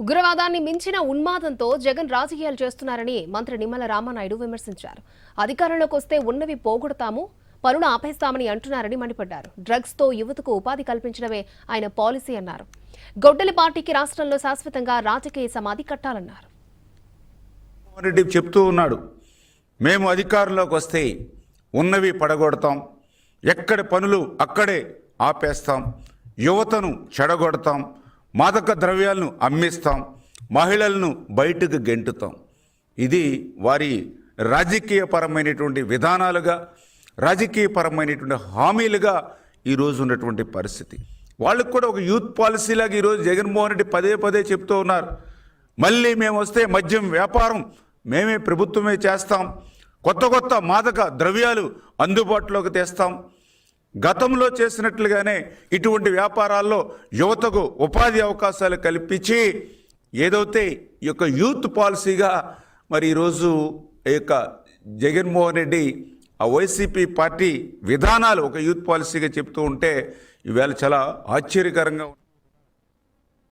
ఉగ్రవాదాన్ని మించిన ఉన్మాదంతో జగన్ రాజకీయాలు చేస్తున్నారని మంత్రి నిమ్మల రామానాయుడు విమర్శించారు. అధికారంలోకి వస్తే ఉన్నవి పోగొడతాము, పనులు ఆపేస్తామని అంటున్నారని మండిపడ్డారు. డ్రగ్స్ తో యువతకు ఉపాధి కల్పించడమే ఆయన పాలసీ అన్నారు. గొడ్డలి పార్టీకి రాష్ట్రంలో శాశ్వతంగా రాజకీయ సమాధి కట్టాలన్నారు. రెడ్డి చెప్తూ ఉన్నాడు, మేము అధికారంలోకి వస్తే ఉన్నవి పడగొడతాం, ఎక్కడ పనులు అక్కడే ఆపేస్తాం, యువతను చెడగొడతాం, మాదక ద్రవ్యాలను అమ్మిస్తాం, మహిళలను బయటకు గెంటుతాం. ఇది వారి రాజకీయపరమైనటువంటి విధానాలుగా, రాజకీయపరమైనటువంటి హామీలుగా ఈరోజు ఉన్నటువంటి పరిస్థితి. వాళ్ళకు కూడా ఒక యూత్ పాలసీలాగా ఈరోజు జగన్మోహన్ రెడ్డి పదే పదే చెప్తూ ఉన్నారు. మళ్ళీ మేము వస్తే మద్యం వ్యాపారం మేమే ప్రభుత్వమే చేస్తాం, కొత్త కొత్త మాదక ద్రవ్యాలు అందుబాటులోకి తెస్తాం, గతంలో చేసినట్లుగానే ఇటువంటి వ్యాపారాల్లో యువతకు ఉపాధి అవకాశాలు కల్పించి ఏదైతే ఈ యొక్క యూత్ పాలసీగా మరి ఈరోజు ఈ యొక్క జగన్మోహన్ రెడ్డి ఆ వైసీపీ పార్టీ విధానాలు ఒక యూత్ పాలసీగా చెప్తూ ఉంటే ఈవేళ చాలా ఆశ్చర్యకరంగా